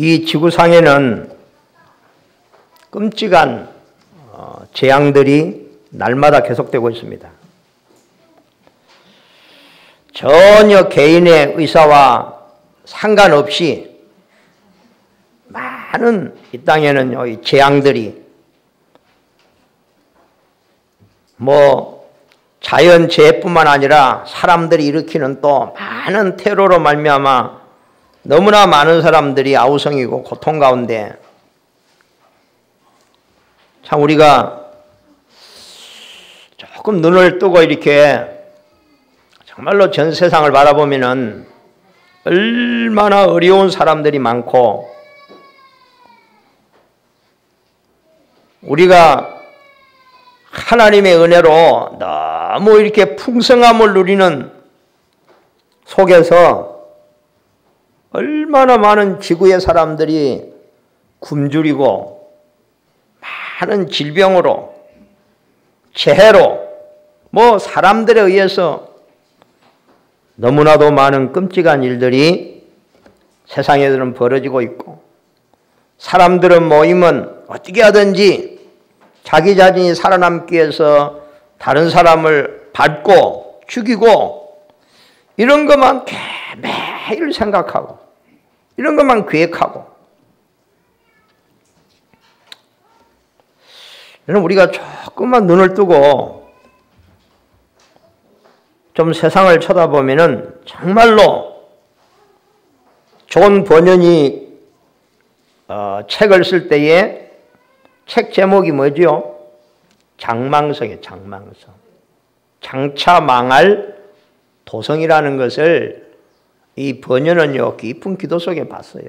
이 지구상에는 끔찍한 재앙들이 날마다 계속되고 있습니다. 전혀 개인의 의사와 상관없이 많은 이 땅에는 이 재앙들이 자연재해뿐만 아니라 사람들이 일으키는 또 많은 테러로 말미암아 너무나 많은 사람들이 아우성이고 고통 가운데 참 우리가 조금 눈을 뜨고 이렇게 정말로 전 세상을 바라보면은 얼마나 어려운 사람들이 많고 우리가 하나님의 은혜로 너무 이렇게 풍성함을 누리는 속에서 얼마나 많은 지구의 사람들이 굶주리고 많은 질병으로 재해로 사람들에 의해서 너무나도 많은 끔찍한 일들이 세상에는 벌어지고 있고 사람들은 모이면 어떻게 하든지 자기 자신이 살아남기 위해서 다른 사람을 밟고 죽이고 이런 것만 매일 생각하고 이런 것만 계획하고 우리가 조금만 눈을 뜨고 좀 세상을 쳐다보면은 정말로 존 버년이 책을 쓸 때에 책 제목이 뭐죠? 장망성이에요. 장망성. 장차 망할 도성이라는 것을 이 버년은요 깊은 기도 속에 봤어요.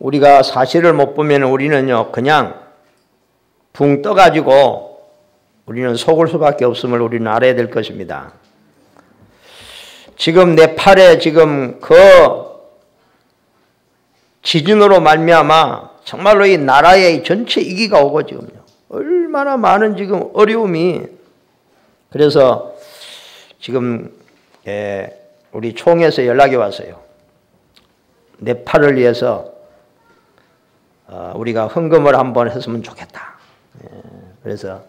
우리가 사실을 못 보면 우리는요 그냥 붕 떠가지고 우리는 속을 수밖에 없음을 우리는 알아야 될 것입니다. 지금 네팔에 지금 그 지진으로 말미암아 정말로 이 나라의 전체 위기가 오고 지금요 얼마나 많은 지금 어려움이 그래서 지금 우리 총회에서 연락이 왔어요. 네팔을 위해서 우리가 헌금을 한번 했으면 좋겠다. 그래서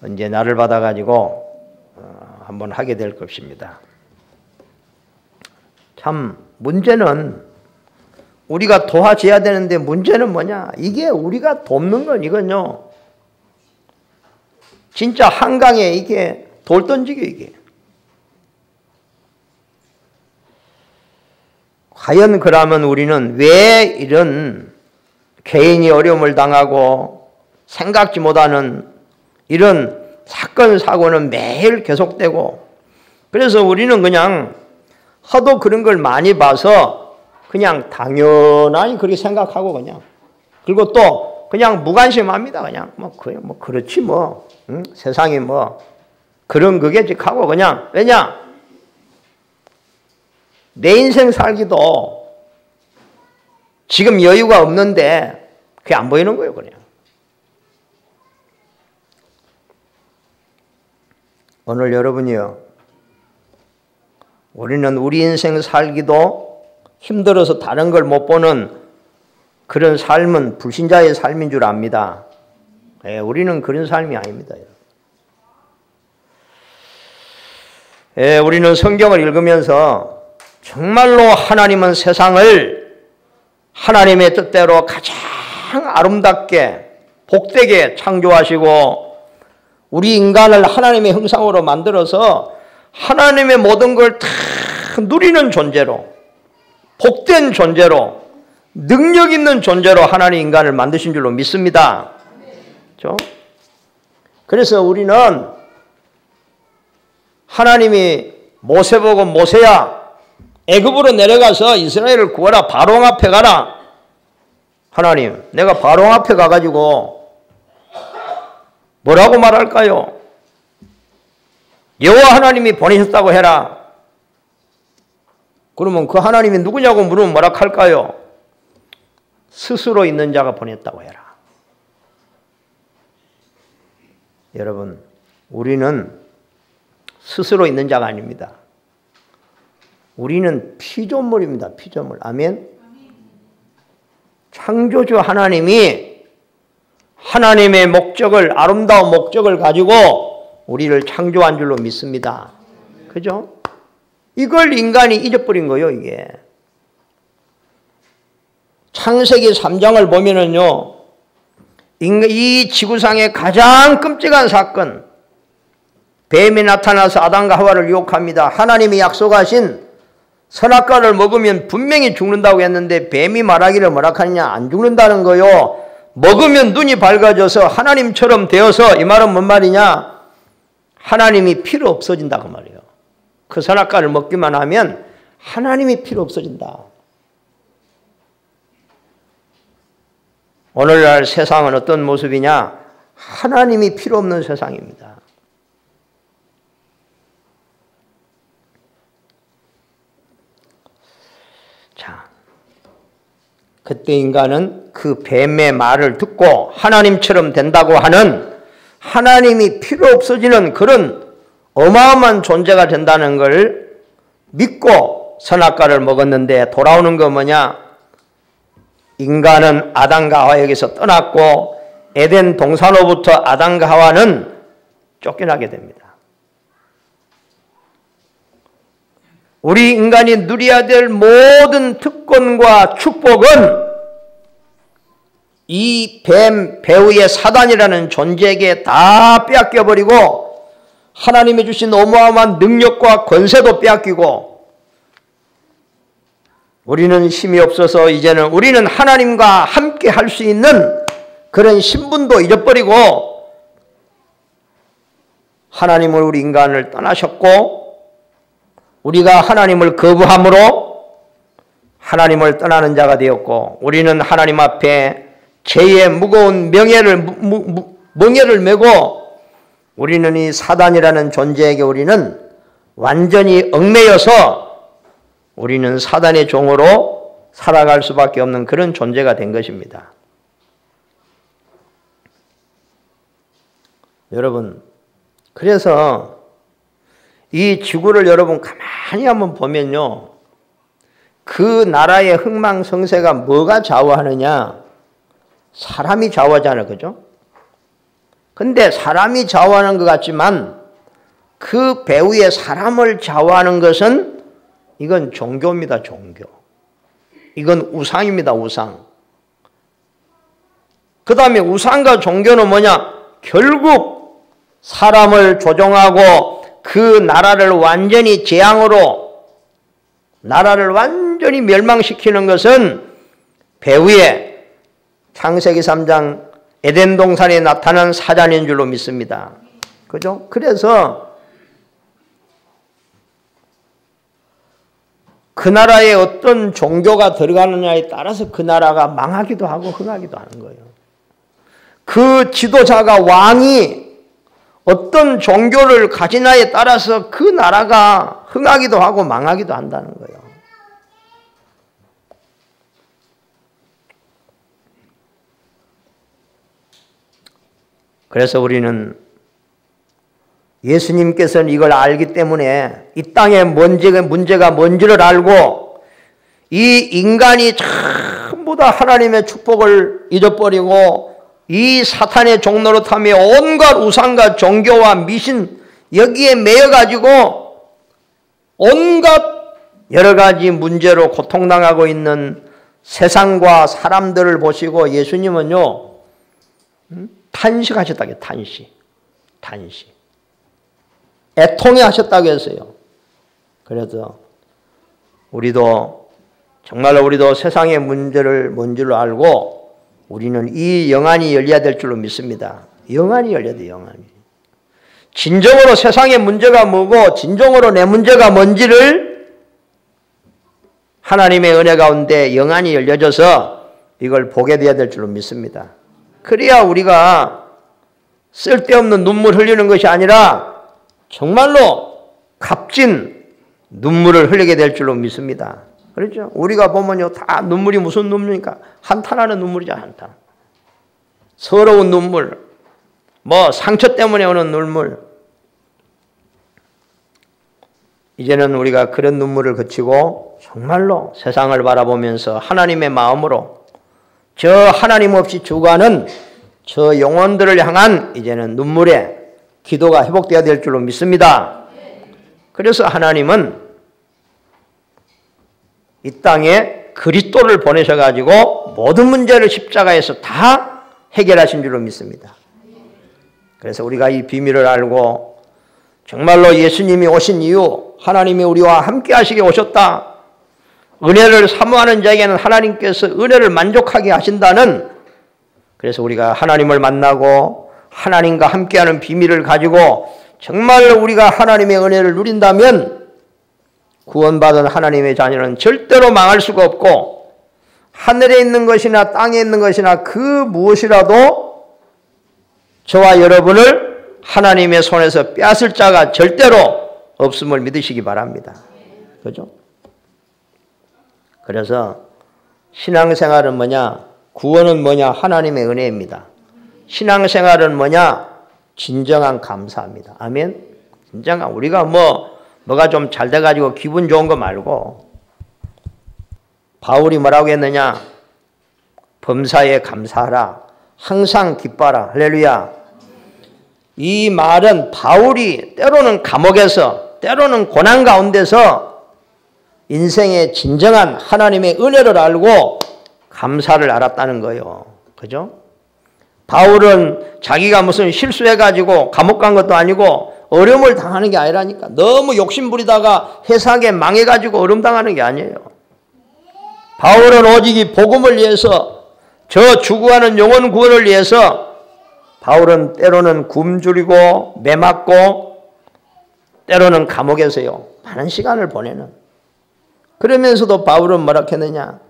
이제 날을 받아가지고 한번 하게 될 것입니다. 참 문제는 우리가 도와줘야 되는데 문제는 뭐냐? 이게 우리가 돕는 건 이건요. 진짜 한강에 이게 돌 던지기 이게. 과연 그러면 우리는 왜 이런 개인이 어려움을 당하고 생각지 못하는 이런 사건 사고는 매일 계속되고 그래서 우리는 그냥 하도 그런 걸 많이 봐서 그냥 당연하니 그렇게 생각하고 그냥 그리고 또 그냥 무관심합니다. 그냥 그렇지 응? 세상이 그런 거겠지 하고 그냥 왜냐 내 인생 살기도 지금 여유가 없는데 그게 안 보이는 거예요. 그냥 오늘 여러분이요 우리는 우리 인생 살기도 힘들어서 다른 걸 못 보는 그런 삶은 불신자의 삶인 줄 압니다. 우리는 그런 삶이 아닙니다. 우리는 성경을 읽으면서 정말로 하나님은 세상을 하나님의 뜻대로 가장 아름답게 복되게 창조하시고 우리 인간을 하나님의 형상으로 만들어서 하나님의 모든 걸 다 누리는 존재로 복된 존재로 능력 있는 존재로 하나님 인간을 만드신 줄로 믿습니다. 그렇죠? 그래서 우리는 하나님이 모세 보고 모세야 애굽으로 내려가서 이스라엘을 구하라 바로왕 앞에 가라. 하나님 내가 바로왕 앞에 가가지고 뭐라고 말할까요? 여호와 하나님이 보내셨다고 해라. 그러면 그 하나님이 누구냐고 물으면 뭐라 할까요? 스스로 있는 자가 보냈다고 해라. 여러분 우리는 스스로 있는 자가 아닙니다. 우리는 피조물입니다. 피조물. 아멘. 창조주 하나님이 하나님의 목적을, 아름다운 목적을 가지고 우리를 창조한 줄로 믿습니다. 그죠? 이걸 인간이 잊어버린 거예요, 이게. 창세기 3장을 보면은요, 이 지구상의 가장 끔찍한 사건, 뱀이 나타나서 아담과 하와를 유혹합니다. 하나님이 약속하신 선악과를 먹으면 분명히 죽는다고 했는데 뱀이 말하기를 뭐라 하느냐? 안 죽는다는 거요. 먹으면 눈이 밝아져서 하나님처럼 되어서, 이 말은 뭔 말이냐? 하나님이 필요 없어진다 그 말이에요. 그 선악과를 먹기만 하면 하나님이 필요 없어진다. 오늘날 세상은 어떤 모습이냐? 하나님이 필요 없는 세상입니다. 자, 그때 인간은 그 뱀의 말을 듣고 하나님처럼 된다고 하는, 하나님이 필요 없어지는 그런 어마어마한 존재가 된다는 걸 믿고 선악과를 먹었는데, 돌아오는 거 뭐냐? 인간은 아담과 하와에게서 떠났고 에덴 동산로부터 아담과 하와는 쫓겨나게 됩니다. 우리 인간이 누려야 될 모든 특권과 축복은 이 배후의 사단이라는 존재에게 다 빼앗겨버리고, 하나님이 주신 어마어마한 능력과 권세도 빼앗기고, 우리는 힘이 없어서 이제는 우리는 하나님과 함께 할 수 있는 그런 신분도 잊어버리고, 하나님을, 우리 인간을 떠나셨고, 우리가 하나님을 거부함으로 하나님을 떠나는 자가 되었고, 우리는 하나님 앞에 죄의 무거운 멍에를 메고, 우리는 이 사단이라는 존재에게 우리는 완전히 얽매여서 우리는 사단의 종으로 살아갈 수밖에 없는 그런 존재가 된 것입니다. 여러분, 그래서 이 지구를 여러분 가만히 한번 보면요, 그 나라의 흥망성쇠가 뭐가 좌우하느냐? 사람이 좌우하잖아요. 그죠? 근데 사람이 좌우하는 것 같지만 그 배후에 사람을 좌우하는 것은, 이건 종교입니다. 종교. 이건 우상입니다. 우상. 그 다음에 우상과 종교는 뭐냐? 결국 사람을 조종하고 그 나라를 완전히 재앙으로, 나라를 완전히 멸망시키는 것은 배후에 창세기 3장 에덴 동산에 나타난 사자인 줄로 믿습니다. 그죠? 그래서 그 나라에 어떤 종교가 들어가느냐에 따라서 그 나라가 망하기도 하고 흥하기도 하는 거예요. 그 지도자가, 왕이 어떤 종교를 가지냐에 따라서 그 나라가 흥하기도 하고 망하기도 한다는 거예요. 그래서 우리는 예수님께서는 이걸 알기 때문에 이 땅의 문제가 뭔지를 알고, 이 인간이 전부 다 하나님의 축복을 잊어버리고 이 사탄의 종노릇하며 온갖 우상과 종교와 미신 여기에 매여가지고 온갖 여러 가지 문제로 고통당하고 있는 세상과 사람들을 보시고, 예수님은요 탄식하셨다고요. 탄식. 애통해 하셨다고 했어요. 그래서 우리도 정말로 우리도 세상의 문제를 뭔지를 알고 우리는 이 영안이 열려야 될 줄로 믿습니다. 영안이 열려야 돼요. 영안이. 진정으로 세상의 문제가 뭐고 진정으로 내 문제가 뭔지를 하나님의 은혜 가운데 영안이 열려져서 이걸 보게 돼야 될 줄로 믿습니다. 그래야 우리가 쓸데없는 눈물 흘리는 것이 아니라 정말로 값진 눈물을 흘리게 될 줄로 믿습니다. 그렇죠? 우리가 보면요, 다 눈물이 무슨 눈물입니까? 한탄하는 눈물이죠, 한탄. 서러운 눈물, 상처 때문에 오는 눈물. 이제는 우리가 그런 눈물을 그치고 정말로 세상을 바라보면서 하나님의 마음으로 저 하나님 없이 죽어가는 저 영혼들을 향한 이제는 눈물의 기도가 회복되어야 될 줄로 믿습니다. 그래서 하나님은 이 땅에 그리스도를 보내셔가지고 모든 문제를 십자가에서 다 해결하신 줄로 믿습니다. 그래서 우리가 이 비밀을 알고 정말로 예수님이 오신 이유, 하나님이 우리와 함께 하시게 오셨다. 은혜를 사모하는 자에게는 하나님께서 은혜를 만족하게 하신다는, 그래서 우리가 하나님을 만나고 하나님과 함께하는 비밀을 가지고 정말로 우리가 하나님의 은혜를 누린다면 구원받은 하나님의 자녀는 절대로 망할 수가 없고 하늘에 있는 것이나 땅에 있는 것이나 그 무엇이라도 저와 여러분을 하나님의 손에서 빼앗을 자가 절대로 없음을 믿으시기 바랍니다. 그죠? 그래서 신앙생활은 뭐냐? 구원은 뭐냐? 하나님의 은혜입니다. 신앙생활은 뭐냐? 진정한 감사합니다. 아멘? 진정한, 우리가 뭐가 좀 잘 돼가지고 기분 좋은 거 말고, 바울이 뭐라고 했느냐? 범사에 감사하라. 항상 기뻐하라. 할렐루야. 이 말은 바울이 때로는 감옥에서, 때로는 고난 가운데서 인생의 진정한 하나님의 은혜를 알고 감사를 알았다는 거예요. 그죠? 바울은 자기가 무슨 실수해가지고 감옥 간 것도 아니고 어려움을 당하는 게 아니라니까. 너무 욕심부리다가 회사하게 망해가지고 어려움 당하는 게 아니에요. 바울은 오직 이 복음을 위해서, 저 죽어가는 영혼 구원을 위해서 바울은 때로는 굶주리고 매맞고 때로는 감옥에서요 많은 시간을 보내는, 그러면서도 바울은 뭐라 했느냐?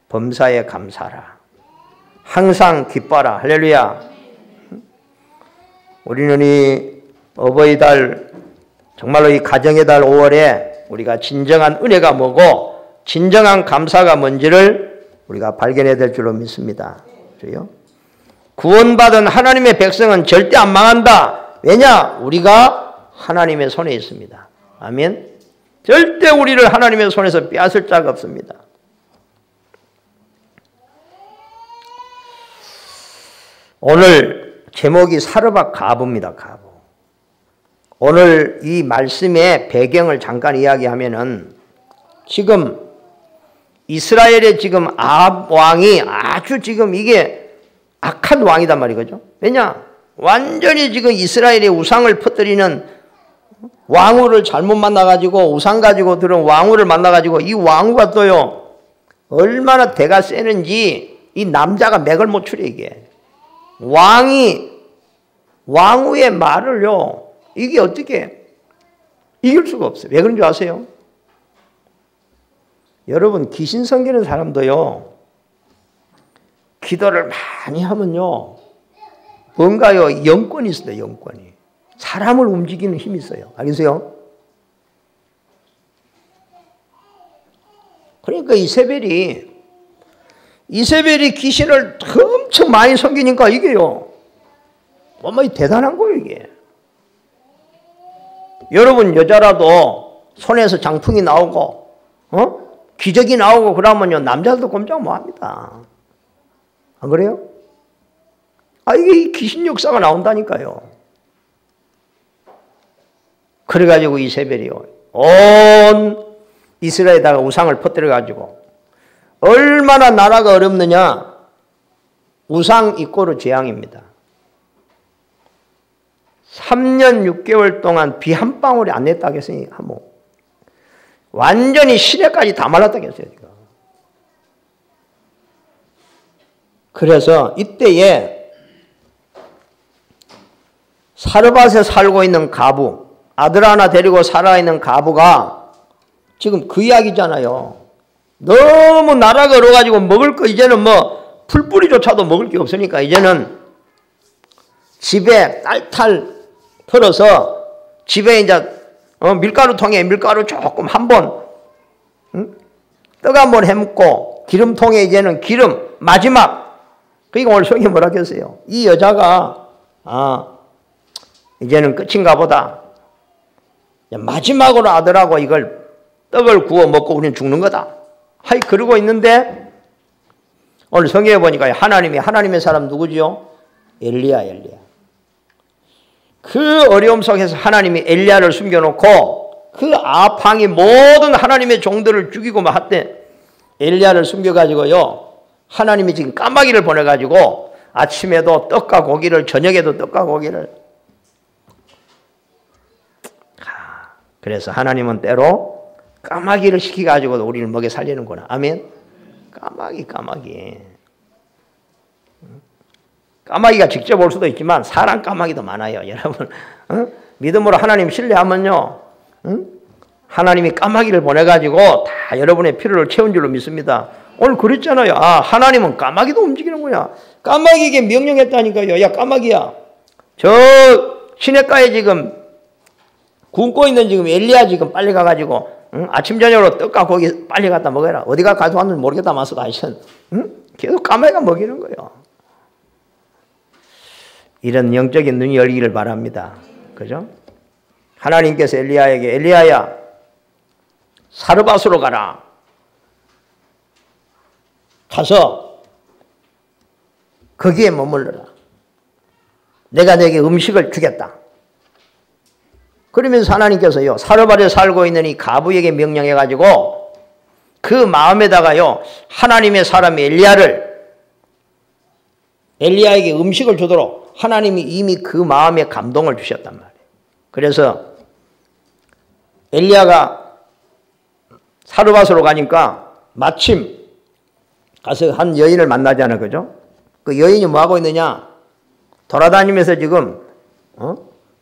범사에 감사하라. 항상 기뻐하라. 할렐루야. 우리는 이 어버이달, 정말로 이 가정의 달 5월에 우리가 진정한 은혜가 뭐고 진정한 감사가 뭔지를 우리가 발견해야 될 줄로 믿습니다. 그래요? 구원받은 하나님의 백성은 절대 안 망한다. 왜냐? 우리가 하나님의 손에 있습니다. 아멘. 절대 우리를 하나님의 손에서 빼앗을 자가 없습니다. 오늘 제목이 사르밧 가부입니다. 가부. 오늘 이 말씀의 배경을 잠깐 이야기하면은, 지금 이스라엘의 지금 아합 왕이 아주 지금 이게 악한 왕이단 말이죠. 왜냐? 완전히 지금 이스라엘의 우상을 퍼뜨리는, 왕후를 잘못 만나가지고 우상 가지고 들은 왕후를 만나가지고 이 왕후가 또요 얼마나 대가 세는지 이 남자가 맥을 못 추려. 이게 왕후의 말을요 이게 어떻게 이길 수가 없어요. 왜 그런 줄 아세요? 여러분, 귀신 섬기는 사람도요 기도를 많이 하면요 뭔가요 영권이 있어요. 영권이 사람을 움직이는 힘이 있어요. 알겠어요? 그러니까 이세벨이 귀신을 엄청 많이 섬기니까 이게요 정말 대단한 거예요. 이게 여러분, 여자라도 손에서 장풍이 나오고 기적이 나오고 그러면요 남자도 꼼짝 못합니다. 안 그래요? 이게 귀신 역사가 나온다니까요. 그래가지고 이세벨이요 온 이스라엘에다가 우상을 퍼뜨려가지고 얼마나 나라가 어렵느냐. 우상 이꼬르 재앙입니다. 3년 6개월 동안 비 한 방울이 안 냈다고 했으니 완전히 시내까지 다 말랐다고 했어요. 그래서 이때에 사르밧에 살고 있는 가부, 아들 하나 데리고 살아있는 가부가 지금 그 이야기잖아요. 너무 나라가 어려가지고 먹을 거 이제는 풀뿌리조차도 먹을 게 없으니까 이제는 집에 딸탈 털어서 집에 이제 밀가루통에 밀가루 조금 한번 떡 한번 해먹고 기름통에 이제는 기름 마지막. 그러니까 오늘 성경이 뭐라 했어요? 이 여자가 이제는 끝인가 보다. 마지막으로 아들하고 이걸 떡을 구워 먹고 우리는 죽는 거다. 하이 그러고 있는데 오늘 성경에 보니까 하나님의 사람 누구지요? 엘리야. 그 어려움 속에서 하나님이 엘리야를 숨겨놓고 그 아팡이 모든 하나님의 종들을 죽이고 막 할때 엘리야를 숨겨가지고요. 하나님이 지금 까마귀를 보내가지고 아침에도 떡과 고기를, 저녁에도 떡과 고기를. 그래서 하나님은 때로 까마귀를 시켜가지고도 우리를 먹여 살리는구나. 아멘. 까마귀. 까마귀가 직접 올 수도 있지만 사람 까마귀도 많아요. 여러분 믿음으로 하나님 신뢰하면요. 하나님이 까마귀를 보내가지고 다 여러분의 필요를 채운 줄로 믿습니다. 오늘 그랬잖아요. 하나님은 까마귀도 움직이는구나. 까마귀에게 명령했다니까요. 야 까마귀야, 저 시냇가에 지금 굶고 있는 지금 엘리야 지금 빨리 가가지고 아침 저녁으로 떡과 고기 빨리 갖다 먹어라. 어디가 가져왔는지 모르겠다 마서도 하여튼 계속 까마귀가 먹이는 거예요. 이런 영적인 눈이 열리기를 바랍니다. 그죠? 하나님께서 엘리야에게 엘리야야 사르밧으로 가라. 가서 거기에 머물러라. 내가 내게 음식을 주겠다. 그러면서 하나님께서요 사르밧에 살고 있는 이 가부에게 명령해가지고 그 마음에다가요 하나님의 사람 엘리야에게 음식을 주도록 하나님이 이미 그 마음에 감동을 주셨단 말이에요. 그래서 엘리야가 사르밧으로 가니까 마침 가서 한 여인을 만나잖아요. 그죠? 그 여인이 뭐 하고 있느냐? 돌아다니면서 지금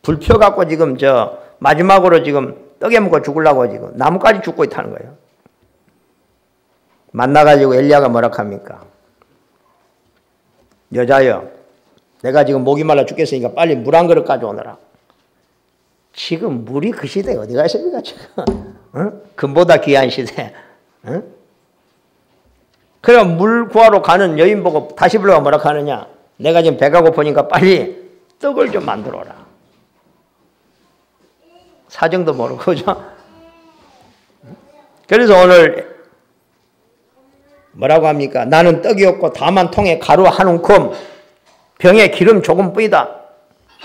불 펴갖고 지금 마지막으로 지금 떡에 먹고 죽으려고 지금 나뭇가지 죽고 있다는 거예요. 만나가지고 엘리야가 뭐라 합니까? 여자여, 내가 지금 목이 말라 죽겠으니까 빨리 물 한 그릇 가져오너라. 지금 물이 그 시대에 어디가 있습니까 지금? 금보다 귀한 시대. 그럼 물 구하러 가는 여인 보고 다시 불러가 뭐라 하느냐? 내가 지금 배가 고프니까 빨리 떡을 좀 만들어라. 사정도 모르고, 그죠? 그래서 오늘 뭐라고 합니까? 나는 떡이 없고 다만 통에 가루 한 움큼, 병에 기름 조금뿐이다.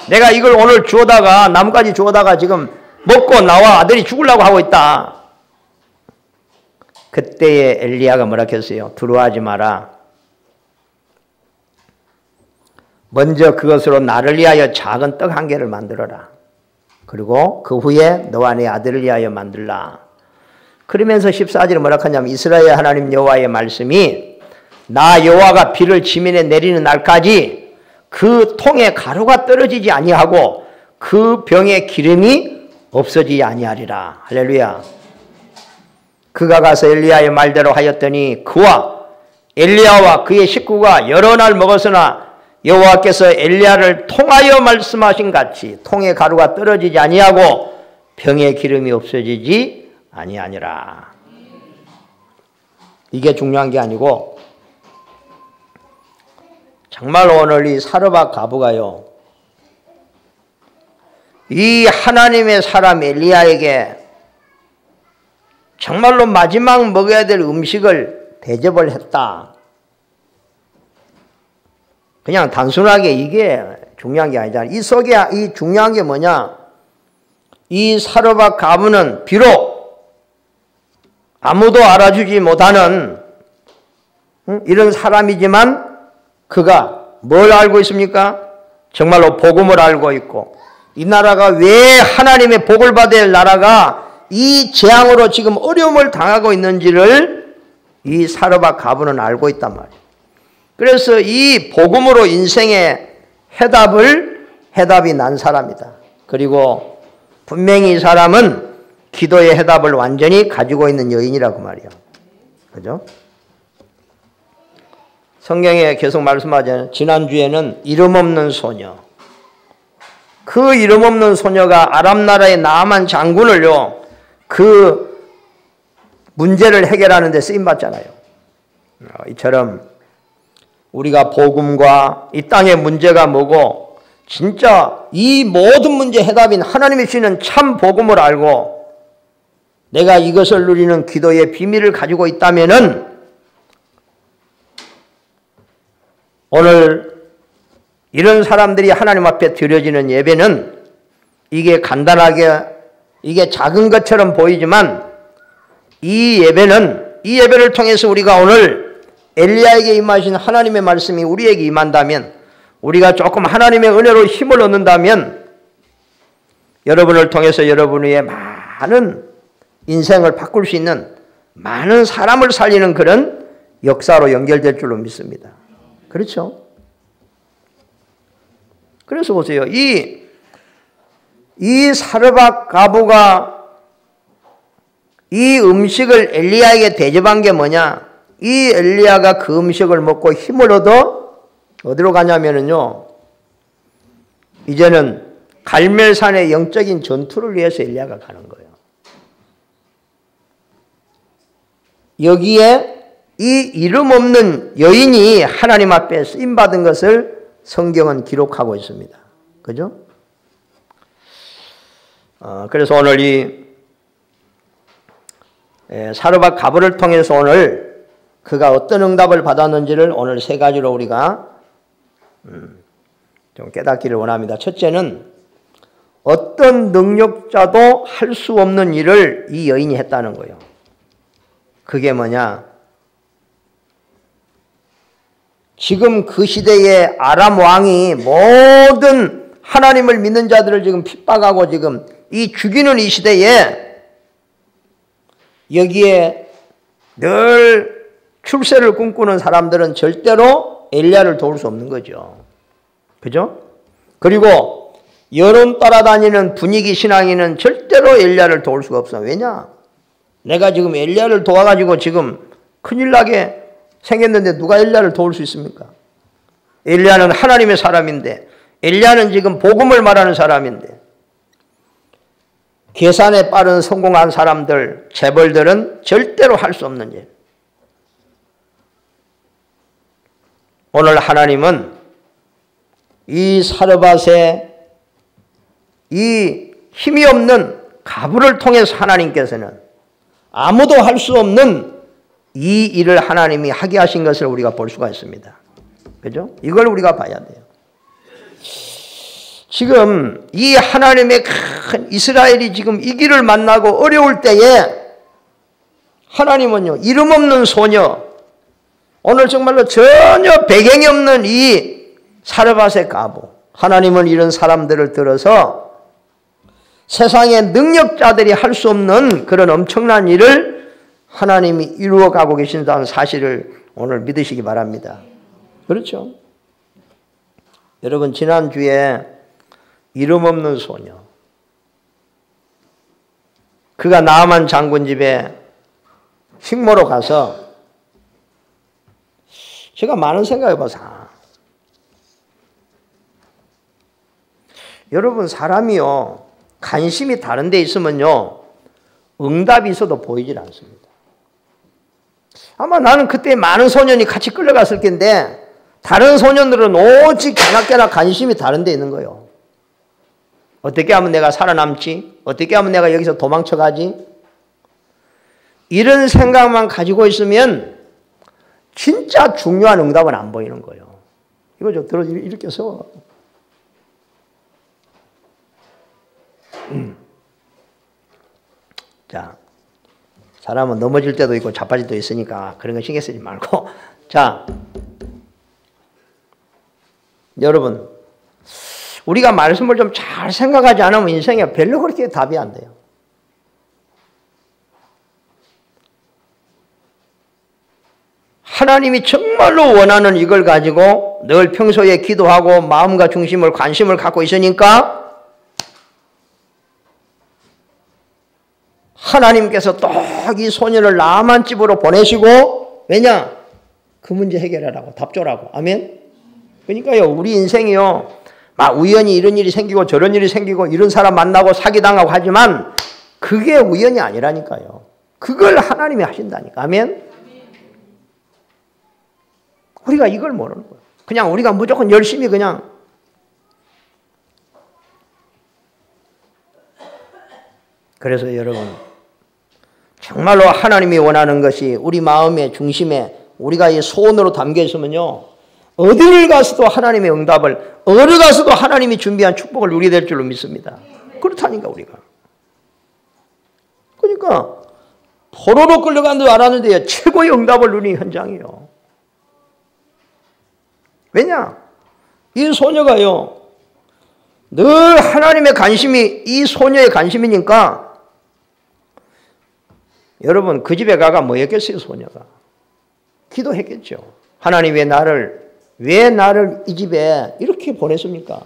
내가 이걸 오늘 주워다가 나뭇가지 주워다가 지금 먹고 나와 아들이 죽으려고 하고 있다. 그때에 엘리야가 뭐라 했어요? 두려워하지 마라. 먼저 그것으로 나를 위하여 작은 떡 한 개를 만들어라. 그리고 그 후에 너와 네 아들을 위하여 만들라. 그러면서 14절에 뭐라 하냐면 이스라엘 하나님 여호와의 말씀이 나 여호와가 비를 지면에 내리는 날까지 그 통에 가루가 떨어지지 아니하고 그 병에 기름이 없어지지 아니하리라. 할렐루야. 그가 가서 엘리야의 말대로 하였더니 그와 엘리야와 그의 식구가 여러 날 먹었으나 여호와께서 엘리야를 통하여 말씀하신 같이 통에 가루가 떨어지지 아니하고 병에 기름이 없어지지 아니하니라. 이게 중요한 게 아니고 정말 오늘 이 사르밧 가부가요 이 하나님의 사람 엘리야에게 정말로 마지막 먹어야 될 음식을 대접을 했다. 그냥 단순하게 이게 중요한 게 아니잖아요. 이 속에 이 중요한 게 뭐냐? 이 사르밧 가부는 비록 아무도 알아주지 못하는 이런 사람이지만 그가 뭘 알고 있습니까? 정말로 복음을 알고 있고 이 나라가 왜 하나님의 복을 받을 나라가 이 재앙으로 지금 어려움을 당하고 있는지를 이 사르밧 가부는 알고 있단 말이에요. 그래서 이 복음으로 인생의 해답이 난 사람이다. 그리고 분명히 이 사람은 기도의 해답을 완전히 가지고 있는 여인이라고 말이야. 그죠? 성경에 계속 말씀하잖아요. 지난주에는 이름 없는 소녀. 그 이름 없는 소녀가 아람 나라의 나아만 장군을요. 그 문제를 해결하는 데 쓰임받잖아요. 이처럼 우리가 복음과 이 땅의 문제가 뭐고 진짜 이 모든 문제 해답인 하나님이 주시는 참 복음을 알고 내가 이것을 누리는 기도의 비밀을 가지고 있다면은 오늘 이런 사람들이 하나님 앞에 드려지는 예배는 이게 간단하게 이게 작은 것처럼 보이지만 이 예배를 통해서 우리가 오늘 엘리야에게 임하신 하나님의 말씀이 우리에게 임한다면 우리가 조금 하나님의 은혜로 힘을 얻는다면 여러분을 통해서 여러분의 많은 인생을 바꿀 수 있는 많은 사람을 살리는 그런 역사로 연결될 줄로 믿습니다. 그렇죠? 그래서 보세요. 이 사르밧 과부가 이 음식을 엘리야에게 대접한 게 뭐냐? 이 엘리야가 그 음식을 먹고 힘을 얻어 어디로 가냐면요. 이제는 갈멜산의 영적인 전투를 위해서 엘리야가 가는 거예요. 여기에 이 이름 없는 여인이 하나님 앞에 쓰임받은 것을 성경은 기록하고 있습니다. 그죠? 그래서 오늘 이 사르밧 과부를 통해서 오늘 그가 어떤 응답을 받았는지를 오늘 세 가지로 우리가 좀 깨닫기를 원합니다. 첫째는 어떤 능력자도 할 수 없는 일을 이 여인이 했다는 거예요. 그게 뭐냐? 지금 그 시대의 아람 왕이 모든 하나님을 믿는 자들을 지금 핍박하고 지금 이 죽이는 이 시대에 여기에 늘 출세를 꿈꾸는 사람들은 절대로 엘리야를 도울 수 없는 거죠. 그죠? 그리고 여론 따라다니는 분위기 신앙인은 절대로 엘리야를 도울 수가 없어. 왜냐? 내가 지금 엘리야를 도와가지고 지금 큰일 나게 생겼는데 누가 엘리야를 도울 수 있습니까? 엘리야는 하나님의 사람인데 엘리야는 지금 복음을 말하는 사람인데 계산에 빠른 성공한 사람들, 재벌들은 절대로 할 수 없는 일. 오늘 하나님은 이 사르밧의 이 힘이 없는 과부를 통해서 하나님께서는 아무도 할 수 없는 이 일을 하나님이 하게 하신 것을 우리가 볼 수가 있습니다. 그죠? 이걸 우리가 봐야 돼요. 지금 이 하나님의 큰 이스라엘이 지금 이 길을 만나고 어려울 때에 하나님은요, 이름 없는 소녀, 오늘 정말로 전혀 배경이 없는 이 사르밧의 과부, 하나님은 이런 사람들을 들어서 세상의 능력자들이 할 수 없는 그런 엄청난 일을 하나님이 이루어가고 계신다는 사실을 오늘 믿으시기 바랍니다. 그렇죠? 여러분 지난주에 이름 없는 소녀, 그가 나아만 장군 집에 식모로 가서 제가 많은 생각해 봐서 여러분 사람이요 관심이 다른 데 있으면요 응답이 있어도 보이질 않습니다. 아마 나는 그때 많은 소년이 같이 끌려갔을 텐데 다른 소년들은 오직 개나깨나 관심이 다른 데 있는 거예요. 어떻게 하면 내가 살아남지? 어떻게 하면 내가 여기서 도망쳐가지? 이런 생각만 가지고 있으면 진짜 중요한 응답은 안 보이는 거예요. 이거 좀 들어 이렇게 서. 자, 사람은 넘어질 때도 있고 자빠질 때도 있으니까 그런 거 신경 쓰지 말고. 자, 여러분, 우리가 말씀을 좀 잘 생각하지 않으면 인생에 별로 그렇게 답이 안 돼요. 하나님이 정말로 원하는 이걸 가지고 늘 평소에 기도하고 마음과 중심을 관심을 갖고 있으니까 하나님께서 또 이 소년을 나아만 집으로 보내시고 왜냐? 그 문제 해결하라고 답조라고. 아멘? 그러니까요 우리 인생이요 막 우연히 이런 일이 생기고 저런 일이 생기고 이런 사람 만나고 사기당하고 하지만 그게 우연이 아니라니까요. 그걸 하나님이 하신다니까. 아멘? 우리가 이걸 모르는 거예요. 그냥 우리가 무조건 열심히 그냥 그래서 여러분, 정말로 하나님이 원하는 것이 우리 마음의 중심에 우리가 이 소원으로 담겨 있으면요, 어디를 가서도 하나님의 응답을, 어디 가서도 하나님이 준비한 축복을 누리게 될 줄로 믿습니다. 그렇다니까 우리가. 그러니까 포로로 끌려간 줄 알았는데 최고의 응답을 누린 현장이에요. 왜냐? 이 소녀가요, 늘 하나님의 관심이 이 소녀의 관심이니까, 여러분 그 집에 가가 뭐 했겠어요? 소녀가 기도했겠죠. 하나님 왜 나를 이 집에 이렇게 보냈습니까?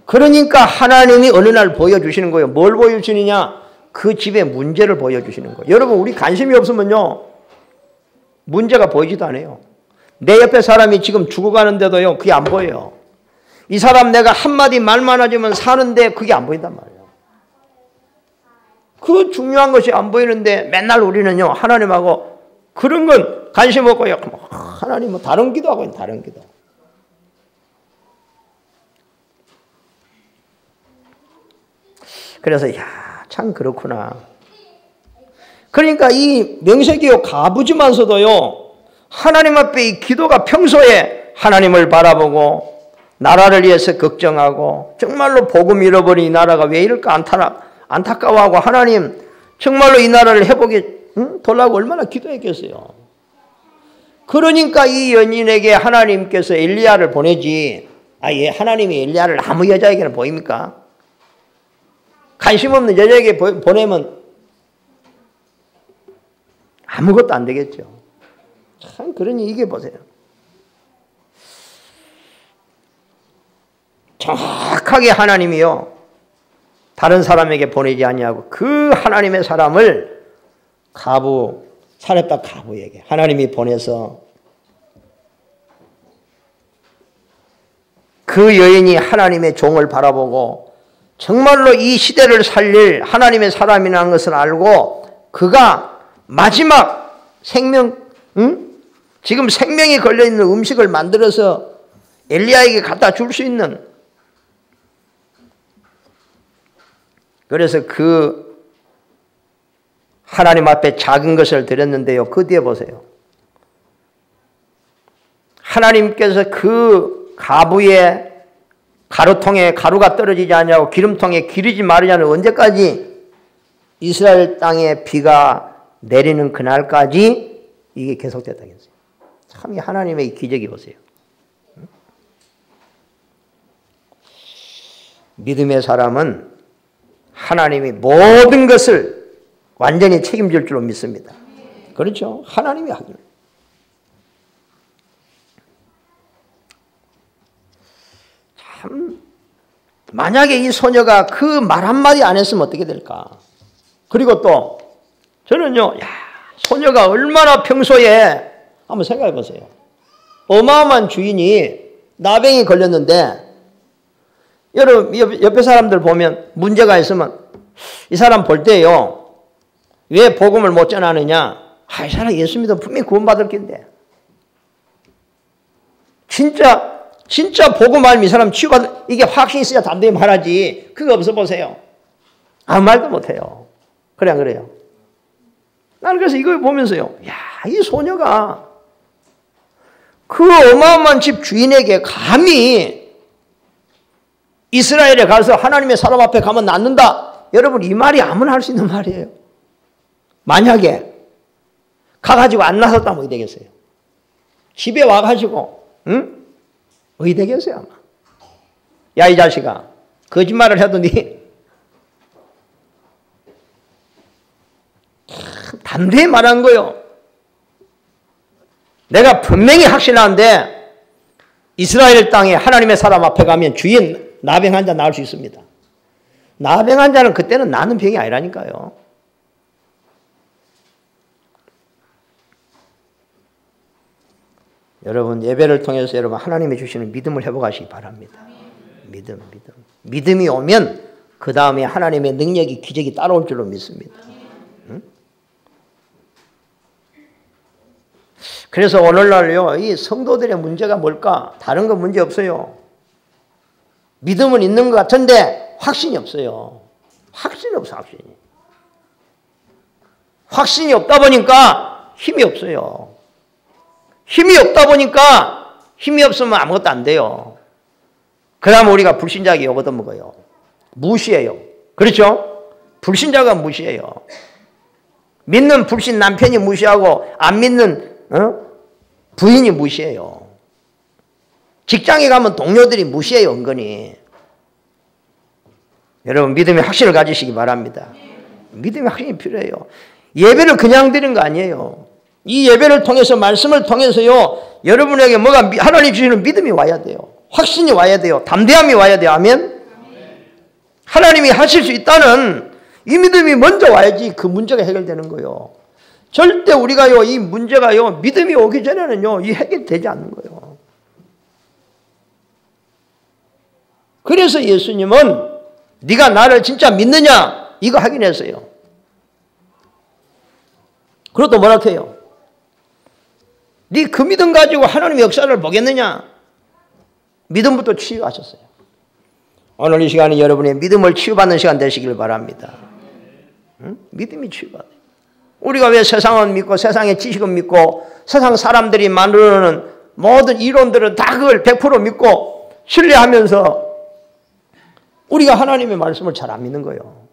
그러니까 하나님이 어느 날 보여주시는 거예요. 뭘 보여주시느냐? 그 집의 문제를 보여주시는 거예요. 여러분, 우리 관심이 없으면요, 문제가 보이지도 않아요. 내 옆에 사람이 지금 죽어가는데도요, 그게 안 보여요. 이 사람 내가 한마디 말만 하지만 사는데 그게 안 보인단 말이에요. 그 중요한 것이 안 보이는데 맨날 우리는요, 하나님하고 그런 건 관심 없고요, 하나님 뭐 다른 기도하고 있는 다른 기도. 그래서 참 그렇구나. 그러니까 이 명세기호 가부지만서도요, 하나님 앞에 이 기도가 평소에 하나님을 바라보고 나라를 위해서 걱정하고, 정말로 복음 잃어버린 이 나라가 왜 이럴까 안타까워하고, 하나님 정말로 이 나라를 회복해 돌라고 얼마나 기도했겠어요. 그러니까 이 연인에게 하나님께서 엘리야를 보내지, 하나님이 엘리야를 아무 여자에게는 보입니까? 관심 없는 여자에게 보내면 아무것도 안 되겠죠. 참, 그러니 이게 보세요. 정확하게 하나님이요, 다른 사람에게 보내지 아니하고 그 하나님의 사람을 사렙다 가부에게 하나님이 보내서, 그 여인이 하나님의 종을 바라보고 정말로 이 시대를 살릴 하나님의 사람이라는 것을 알고, 그가 마지막 생명, 지금 생명이 걸려있는 음식을 만들어서 엘리야에게 갖다 줄 수 있는, 그래서 그 하나님 앞에 작은 것을 드렸는데요, 그 뒤에 보세요. 하나님께서 그 가부의 가루통에 가루가 떨어지지 않냐고, 기름통에 기르지 말으냐는, 언제까지? 이스라엘 땅에 비가 내리는 그날까지 이게 계속됐다고 했어요. 참, 이 하나님의 기적이 보세요. 믿음의 사람은 하나님이 모든 것을 완전히 책임질 줄로 믿습니다. 그렇죠? 하나님이 하길. 참, 만약에 이 소녀가 그 말 한마디 안 했으면 어떻게 될까? 그리고 또 저는요, 소녀가 얼마나 평소에, 한번 생각해 보세요. 어마어마한 주인이 나병이 걸렸는데, 여러분 옆에 사람들 보면 문제가 있으면 이 사람 볼 때요, 왜 복음을 못 전하느냐? 이 사람 예수 믿으면 분명히 구원받을 텐데, 진짜 복음 알면 이 사람 치유받을, 이게 확신이 있어야 담대히 말하지. 그거 없어 보세요. 아무 말도 못해요. 그래 안 그래요? 나는 그래서 이걸 보면서요, 이 소녀가 그 어마어마한 집 주인에게 감히 이스라엘에 가서 하나님의 사람 앞에 가면 낫는다. 여러분, 이 말이 아무나 할 수 있는 말이에요. 만약에 가가지고 안 나섰다면 어디 되겠어요? 집에 와가지고 어디 되겠어요 아마? 야, 이 자식아, 거짓말을 해도 담대히 말한 거요. 내가 분명히 확신하는데 이스라엘 땅에 하나님의 사람 앞에 가면 주인 나병 환자 나을 수 있습니다. 나병 환자는 그때는 나는 병이 아니라니까요. 여러분, 예배를 통해서 여러분 하나님이 주시는 믿음을 회복하시기 바랍니다. 믿음. 믿음이 오면 그 다음에 하나님의 능력이, 기적이 따라올 줄로 믿습니다. 그래서 오늘날요, 이 성도들의 문제가 뭘까? 다른 건 문제 없어요. 믿음은 있는 것 같은데 확신이 없어요. 확신이 없어, 확신이. 확신이 없다 보니까 힘이 없어요. 힘이 없다 보니까 힘이 없으면 아무것도 안 돼요. 그다음 우리가 불신자에게 욕 얻어먹어요. 무시해요. 그렇죠? 불신자가 무시해요. 믿는 불신 남편이 무시하고 안 믿는 부인이 무시해요. 직장에 가면 동료들이 무시해요. 은근히. 여러분 믿음의 확신을 가지시기 바랍니다. 믿음의 확신이 필요해요. 예배를 그냥 드리는 거 아니에요. 이 예배를 통해서 말씀을 통해서요. 여러분에게 뭐가 하나님 주시는 믿음이 와야 돼요. 확신이 와야 돼요. 담대함이 와야 돼요. 아멘? 하나님이 하실 수 있다는 이 믿음이 먼저 와야지 그 문제가 해결되는 거예요. 절대 우리가요 이 문제가요 믿음이 오기 전에는요 이 해결되지 않는 거예요. 그래서 예수님은 네가 나를 진짜 믿느냐 이거 확인했어요. 그리고 또 뭐라고 해요? 네 그 믿음 가지고 하나님의 역사를 보겠느냐? 믿음부터 치유하셨어요. 오늘 이 시간에 여러분의 믿음을 치유받는 시간 되시길 바랍니다. 응? 믿음이 치유받아요. 우리가 왜 세상은 믿고 세상의 지식은 믿고 세상 사람들이 만들어내는 모든 이론들은 다 그걸 100% 믿고 신뢰하면서 우리가 하나님의 말씀을 잘 안 믿는 거예요.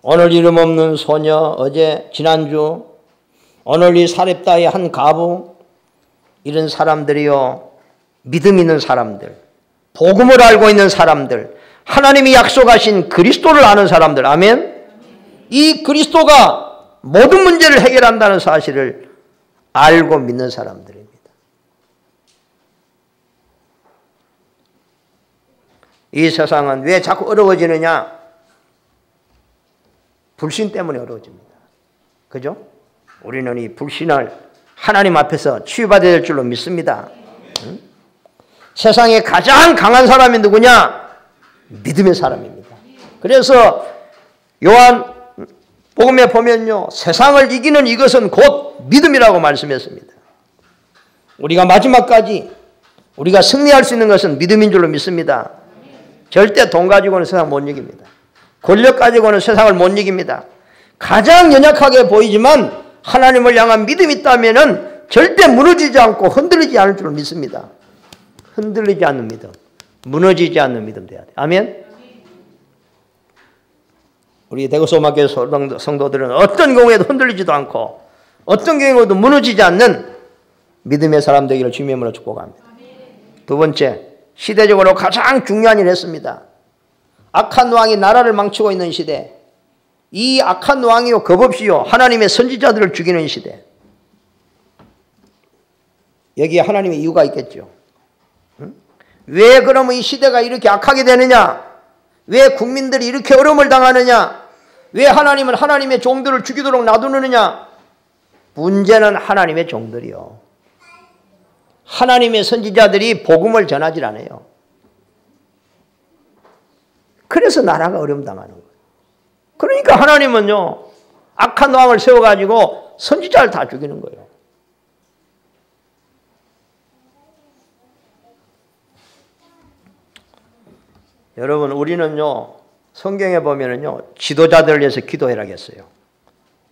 오늘 이름 없는 소녀, 어제 지난주 오늘 이 사렙다의 한 가부 이런 사람들이요 믿음 있는 사람들, 복음을 알고 있는 사람들, 하나님이 약속하신 그리스도를 아는 사람들, 아멘? 이 그리스도가 모든 문제를 해결한다는 사실을 알고 믿는 사람들입니다. 이 세상은 왜 자꾸 어려워지느냐? 불신 때문에 어려워집니다. 그죠? 우리는 이 불신을 하나님 앞에서 치유받아야 될 줄로 믿습니다. 응? 세상에 가장 강한 사람이 누구냐? 믿음의 사람입니다. 그래서 요한 복음에 보면요. 세상을 이기는 이것은 곧 믿음이라고 말씀했습니다. 우리가 마지막까지 우리가 승리할 수 있는 것은 믿음인 줄로 믿습니다. 절대 돈 가지고는 세상 못 이깁니다. 권력 가지고는 세상을 못 이깁니다. 가장 연약하게 보이지만 하나님을 향한 믿음이 있다면 절대 무너지지 않고 흔들리지 않을 줄 믿습니다. 흔들리지 않는 믿음, 무너지지 않는 믿음 돼야 돼요. 아멘? 우리 대구소마교회 성도들은 어떤 경우에도 흔들리지도 않고 어떤 경우에도 무너지지 않는 믿음의 사람 되기를 주님의 이름으로 축복합니다. 두 번째, 시대적으로 가장 중요한 일을 했습니다. 악한 왕이 나라를 망치고 있는 시대, 이 악한 왕이요 겁없이요 하나님의 선지자들을 죽이는 시대. 여기에 하나님의 이유가 있겠죠. 응? 왜 그러면 이 시대가 이렇게 악하게 되느냐? 왜 국민들이 이렇게 어려움을 당하느냐? 왜 하나님은 하나님의 종들을 죽이도록 놔두느냐? 문제는 하나님의 종들이요. 하나님의 선지자들이 복음을 전하질 않아요. 그래서 나라가 어려움 당하는 거예요. 그러니까 하나님은요 악한 왕을 세워가지고 선지자를 다 죽이는 거예요. 여러분 우리는요 성경에 보면은요 지도자들을 위해서 기도해라 했어요.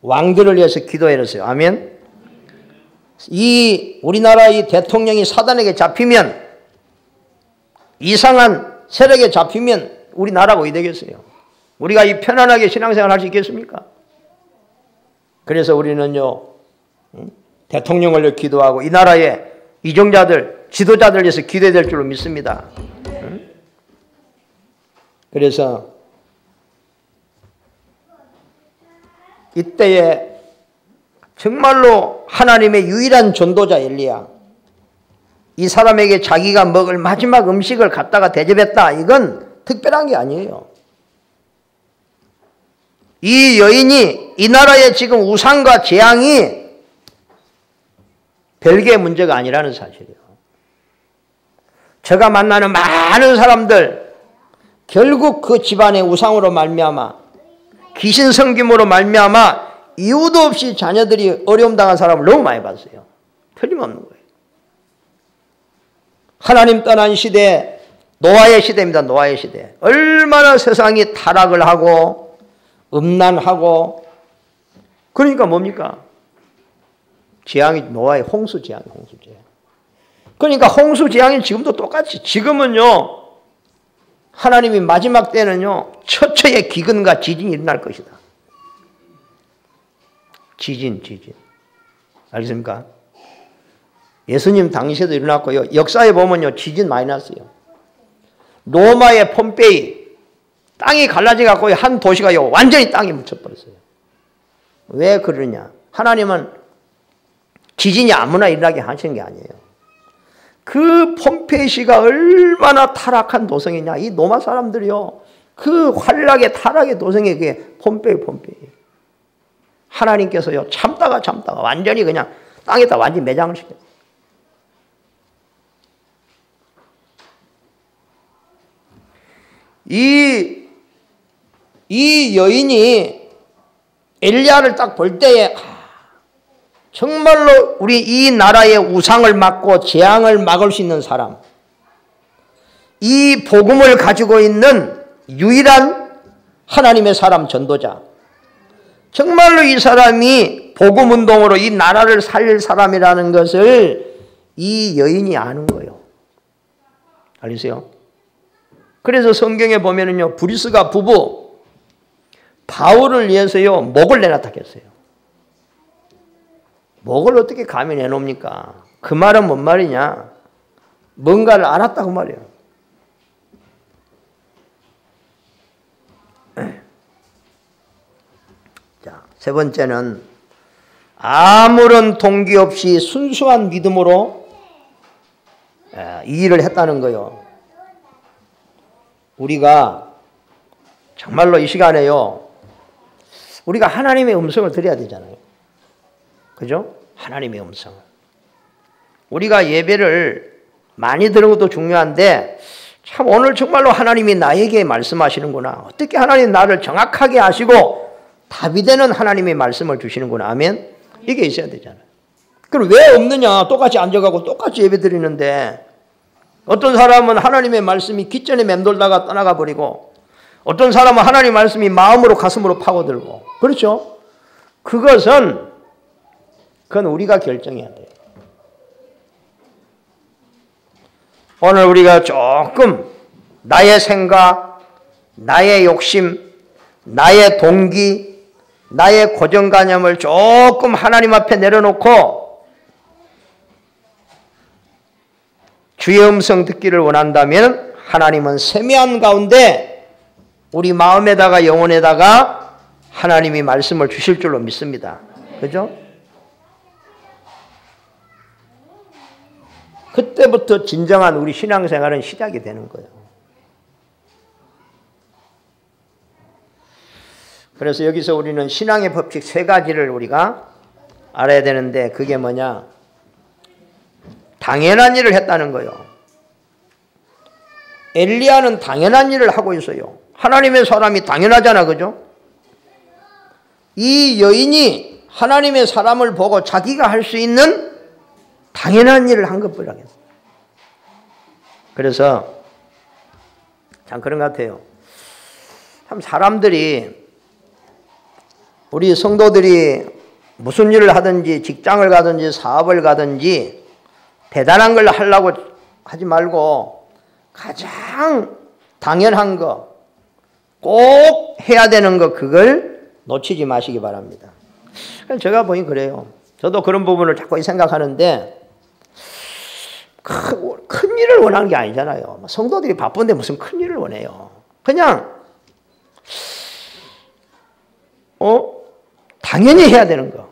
왕들을 위해서 기도해라 했어요. 아멘. 이 우리나라 이 대통령이 사단에게 잡히면, 이상한 세력에 잡히면 우리나라가 어디 되겠어요? 우리가 이 편안하게 신앙생활 할 수 있겠습니까? 그래서 우리는요 대통령을 기도하고 이 나라의 이정자들, 지도자들 위해서 기도해야 될 줄로 믿습니다. 그래서 이때에 정말로 하나님의 유일한 전도자 엘리야, 이 사람에게 자기가 먹을 마지막 음식을 갖다가 대접했다. 이건 특별한 게 아니에요. 이 여인이 이 나라의 지금 우상과 재앙이 별개의 문제가 아니라는 사실이에요. 제가 만나는 많은 사람들 결국 그 집안의 우상으로 말미암아, 귀신 섬김으로 말미암아 이유도 없이 자녀들이 어려움 당한 사람을 너무 많이 봤어요. 틀림없는 거예요. 하나님 떠난 시대, 노아의 시대입니다. 노아의 시대. 얼마나 세상이 타락을 하고 음란하고, 그러니까 뭡니까? 재앙이, 노아의 홍수 재앙이, 홍수 재앙. 그러니까 홍수 재앙이 지금도 똑같이, 지금은요 하나님이 마지막 때는요 처처의 기근과 지진이 일어날 것이다. 지진. 알겠습니까? 예수님 당시에도 일어났고요. 역사에 보면요 지진 많이 났어요. 로마의 폼페이, 땅이 갈라져 갖고 한 도시가요 완전히 땅에 묻혀버렸어요. 왜 그러냐? 하나님은 지진이 아무나 일어나게 하시는 게 아니에요. 그 폼페이시가 얼마나 타락한 도성이냐. 이 로마 사람들이요 그 환락의 타락의 도성이 그게 폼페이. 하나님께서요 참다가 완전히 그냥 땅에다 완전히 매장을 시켜요. 이 여인이 엘리야를 딱 볼 때에 정말로 우리 이 나라의 우상을 막고 재앙을 막을 수 있는 사람, 이 복음을 가지고 있는 유일한 하나님의 사람, 전도자, 정말로 이 사람이 복음운동으로 이 나라를 살릴 사람이라는 것을 이 여인이 아는 거예요. 알겠어요? 그래서 성경에 보면은요 브리스가 부부 바울을 위해서요 목을 내놨다 했어요. 목을 어떻게 감히 내놓습니까? 그 말은 뭔 말이냐? 뭔가를 알았다고 말이에요. 자, 세 번째는 아무런 동기 없이 순수한 믿음으로 이 일을 했다는 거예요. 우리가 정말로 이 시간에요 우리가 하나님의 음성을 들어야 되잖아요. 그죠? 하나님의 음성을. 우리가 예배를 많이 들은 것도 중요한데 참 오늘 정말로 하나님이 나에게 말씀하시는구나. 어떻게 하나님 나를 정확하게 아시고 답이 되는 하나님의 말씀을 주시는구나. 아멘? 이게 있어야 되잖아요. 그럼 왜 없느냐? 똑같이 앉아가고 똑같이 예배 드리는데 어떤 사람은 하나님의 말씀이 귓전에 맴돌다가 떠나가 버리고 어떤 사람은 하나님의 말씀이 마음으로 가슴으로 파고들고 그렇죠? 그건 우리가 결정해야 돼요. 오늘 우리가 조금 나의 생각, 나의 욕심, 나의 동기, 나의 고정관념을 조금 하나님 앞에 내려놓고 주의 음성 듣기를 원한다면 하나님은 세미한 가운데 우리 마음에다가 영혼에다가 하나님이 말씀을 주실 줄로 믿습니다. 그죠? 그때부터 진정한 우리 신앙생활은 시작이 되는 거예요. 그래서 여기서 우리는 신앙의 법칙 세 가지를 우리가 알아야 되는데 그게 뭐냐? 당연한 일을 했다는 거예요. 엘리야는 당연한 일을 하고 있어요. 하나님의 사람이 당연하잖아. 그죠? 이 여인이 하나님의 사람을 보고 자기가 할 수 있는 당연한 일을 한 것뿐이라고 했어요. 그래서 참 그런 것 같아요. 참 사람들이 우리 성도들이 무슨 일을 하든지 직장을 가든지 사업을 가든지 대단한 걸 하려고 하지 말고 가장 당연한 거 꼭 해야 되는 거 그걸 놓치지 마시기 바랍니다. 제가 보니 그래요. 저도 그런 부분을 자꾸 생각하는데 큰 일을 원하는 게 아니잖아요. 성도들이 바쁜데 무슨 큰 일을 원해요. 그냥 당연히 해야 되는 거.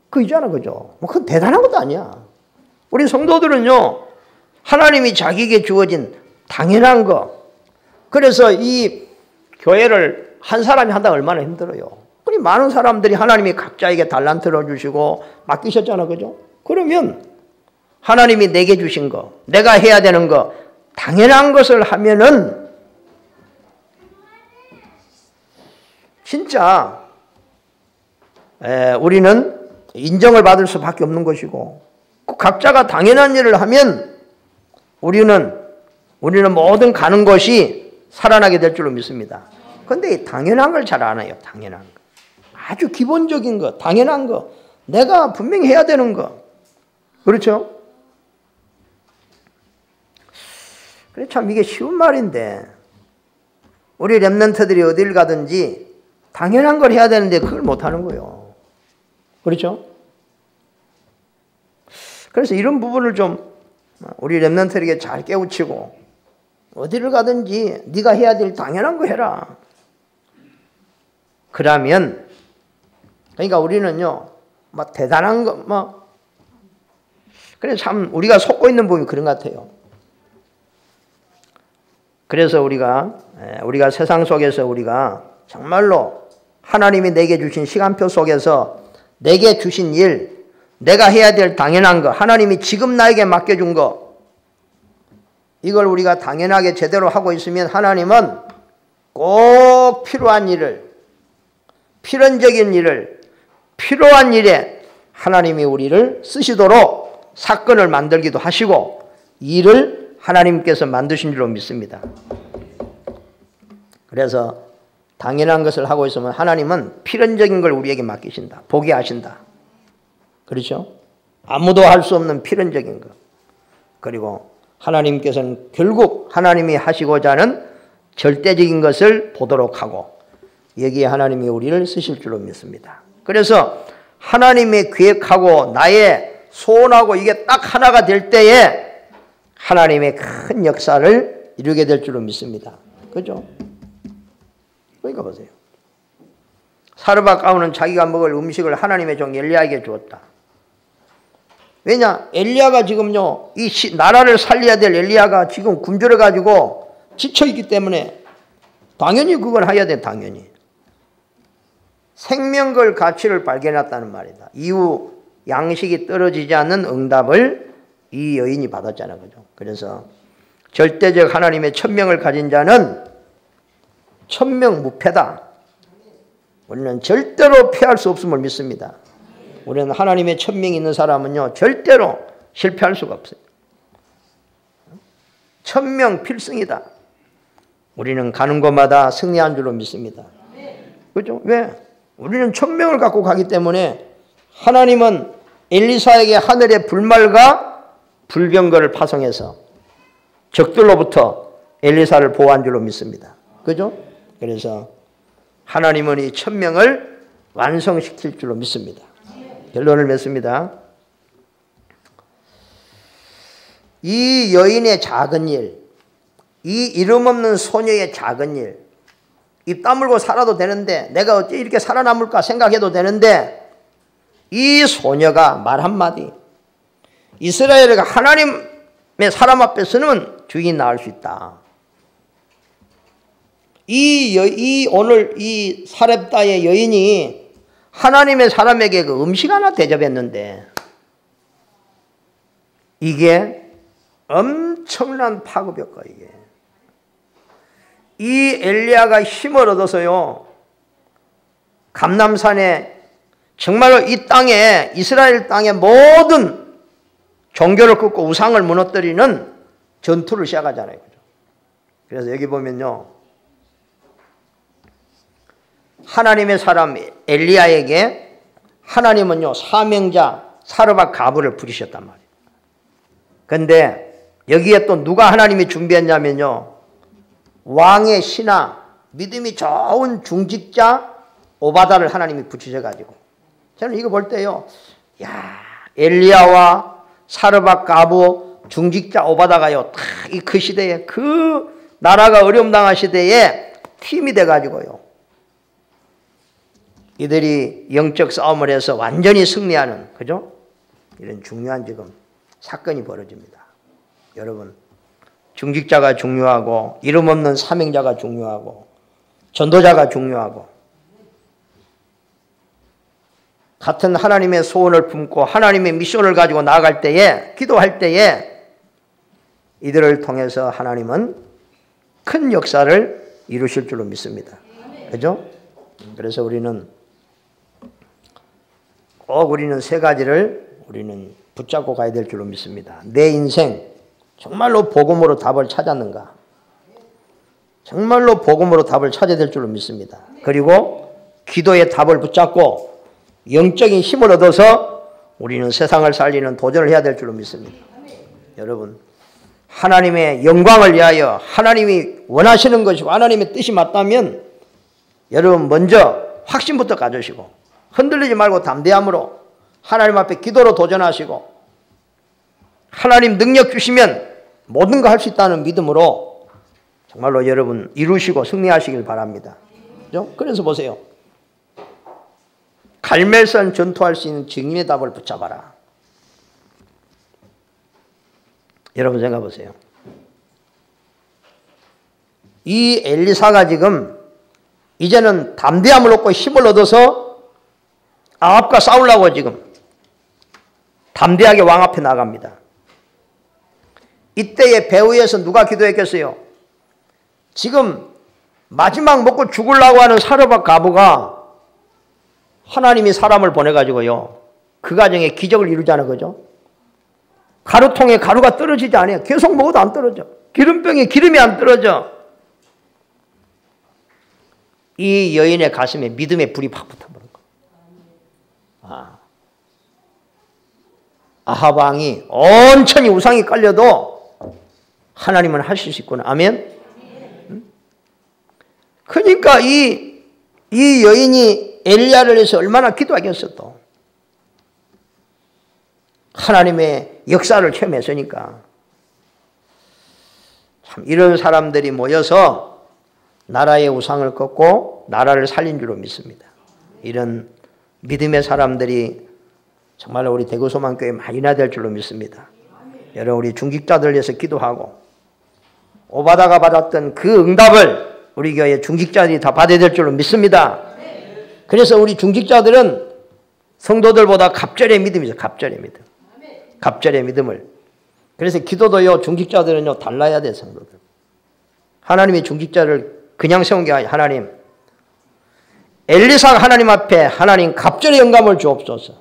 그거잖아. 그죠? 그건 대단한 것도 아니야. 우리 성도들은요 하나님이 자기에게 주어진 당연한 거. 그래서 이 교회를 한 사람이 한다 얼마나 힘들어요. 우리 많은 사람들이 하나님이 각자에게 달란트를 주시고 맡기셨잖아. 그죠? 그러면 하나님이 내게 주신 거, 내가 해야 되는 거, 당연한 것을 하면은 진짜 우리는 인정을 받을 수밖에 없는 것이고 각자가 당연한 일을 하면 우리는 모든 가는 것이 살아나게 될 줄로 믿습니다. 그런데 당연한 걸 잘 안 해요. 당연한 거. 아주 기본적인 거, 당연한 거. 내가 분명히 해야 되는 거. 그렇죠? 그래 참 이게 쉬운 말인데 우리 렘넌트들이 어딜 가든지 당연한 걸 해야 되는데 그걸 못하는 거예요. 그렇죠? 그래서 이런 부분을 좀 우리 렘넌트에게 잘 깨우치고 어디를 가든지 네가 해야 될 당연한 거 해라. 그러면 그러니까 우리는요 막 대단한 거 뭐 그래 참 우리가 속고 있는 부분이 그런 것 같아요. 그래서 우리가 세상 속에서 우리가 정말로 하나님이 내게 주신 시간표 속에서 내게 주신 일, 내가 해야 될 당연한 거, 하나님이 지금 나에게 맡겨준 거, 이걸 우리가 당연하게 제대로 하고 있으면 하나님은 꼭 필요한 일을, 필연적인 일을, 필요한 일에 하나님이 우리를 쓰시도록 사건을 만들기도 하시고 일을 하나님께서 만드신 줄로 믿습니다. 그래서 당연한 것을 하고 있으면 하나님은 필연적인 걸 우리에게 맡기신다. 보게 하신다. 그렇죠? 아무도 할 수 없는 필연적인 것. 그리고 하나님께서는 결국 하나님이 하시고자 하는 절대적인 것을 보도록 하고 여기에 하나님이 우리를 쓰실 줄로 믿습니다. 그래서 하나님의 계획하고 나의 소원하고 이게 딱 하나가 될 때에 하나님의 큰 역사를 이루게 될 줄로 믿습니다. 그죠? 그러니까 보세요. 사르밧 가문은 자기가 먹을 음식을 하나님의 종 엘리야에게 주었다. 왜냐? 엘리야가 지금요, 이 나라를 살려야 될 엘리야가 지금 굶주려가지고 지쳐있기 때문에 당연히 그걸 해야 돼, 당연히. 생명걸 가치를 발견했다는 말이다. 이후 양식이 떨어지지 않는 응답을 이 여인이 받았잖아요. 그죠? 그래서 절대적 하나님의 천명을 가진 자는 천명무패다. 우리는 절대로 패할 수 없음을 믿습니다. 우리는 하나님의 천명이 있는 사람은요 절대로 실패할 수가 없어요. 천명 필승이다. 우리는 가는 곳마다 승리한 줄로 믿습니다. 그죠? 왜? 우리는 천명을 갖고 가기 때문에 하나님은 엘리사에게 하늘의 불말과 불병거를 파송해서 적들로부터 엘리사를 보호한 줄로 믿습니다. 그죠? 그래서 하나님은 이 천명을 완성시킬 줄로 믿습니다. 결론을 맺습니다. 이 여인의 작은 일, 이 이름 없는 소녀의 작은 일, 입 다물고 살아도 되는데 내가 어찌 이렇게 살아남을까 생각해도 되는데 이 소녀가 말 한마디, 이스라엘가 하나님의 사람 앞에서는 주인이 나을 수 있다. 오늘 이 사렙다의 여인이 하나님의 사람에게 그 음식 하나 대접했는데 이게 엄청난 파급효과. 이게 이 엘리야가 힘을 얻어서요 감람산에 정말로 이 땅에 이스라엘 땅의 모든 종교를 끊고 우상을 무너뜨리는 전투를 시작하잖아요. 그래서 여기 보면요 하나님의 사람 엘리야에게 하나님은요 사명자 사르밧 가부를 부리셨단 말이에요. 그런데 여기에 또 누가 하나님이 준비했냐면요 왕의 신하 믿음이 좋은 중직자 오바다를 하나님이 붙이셔가지고 저는 이거 볼 때요 야 엘리야와 사르밧 가부 중직자 오바다가요 다 이 그 시대에 그 나라가 어려움 당한 시대에 팀이 돼가지고요 이들이 영적 싸움을 해서 완전히 승리하는 그죠? 이런 중요한 지금 사건이 벌어집니다. 여러분 중직자가 중요하고 이름 없는 사명자가 중요하고 전도자가 중요하고 같은 하나님의 소원을 품고 하나님의 미션을 가지고 나아갈 때에 기도할 때에 이들을 통해서 하나님은 큰 역사를 이루실 줄로 믿습니다. 그죠? 그래서 우리는 꼭 우리는 세 가지를 우리는 붙잡고 가야 될 줄로 믿습니다. 내 인생 정말로 복음으로 답을 찾았는가? 정말로 복음으로 답을 찾아야 될 줄로 믿습니다. 그리고 기도의 답을 붙잡고 영적인 힘을 얻어서 우리는 세상을 살리는 도전을 해야 될 줄로 믿습니다. 여러분, 하나님의 영광을 위하여 하나님이 원하시는 것이고 하나님의 뜻이 맞다면 여러분 먼저 확신부터 가지시고 흔들리지 말고 담대함으로 하나님 앞에 기도로 도전하시고 하나님 능력 주시면 모든 거 할 수 있다는 믿음으로 정말로 여러분 이루시고 승리하시길 바랍니다. 그렇죠? 그래서 보세요. 갈멜산 전투할 수 있는 증인의 답을 붙잡아라. 여러분 생각해 보세요. 이 엘리사가 지금 이제는 담대함을 얻고 힘을 얻어서 아합과 싸우려고 지금 담대하게 왕 앞에 나갑니다. 이때의 배후에서 누가 기도했겠어요? 지금 마지막 먹고 죽으려고 하는 사르밧 가부가 하나님이 사람을 보내가지고요. 그 가정에 기적을 이루자는 거죠. 가루통에 가루가 떨어지지 않아요. 계속 먹어도 안 떨어져. 기름병에 기름이 안 떨어져. 이 여인의 가슴에 믿음의 불이 팍 붙어버린 거예요. 아합 왕이 온천히 우상이 깔려도 하나님은 하실 수 있구나. 아멘? 그러니까 이 여인이 엘리야를 위해서 얼마나 기도하겠어 또. 하나님의 역사를 체험했으니까. 참 이런 사람들이 모여서 나라의 우상을 꺾고 나라를 살린 줄로 믿습니다. 이런 믿음의 사람들이 정말로 우리 대구소망교회에 많이나 될 줄로 믿습니다. 여러분 우리 중직자들 위해서 기도하고 오바다가 받았던 그 응답을 우리 교회 중직자들이 다 받아야 될 줄로 믿습니다. 그래서 우리 중직자들은 성도들보다 갑절의 믿음이 있어요. 갑절의 믿음. 갑절의 믿음을. 그래서 기도도요 중직자들은요 달라야 돼. 성도들. 하나님이 중직자를 그냥 세운 게 아니라 하나님 엘리사가 하나님 앞에 하나님 갑절의 영감을 주옵소서.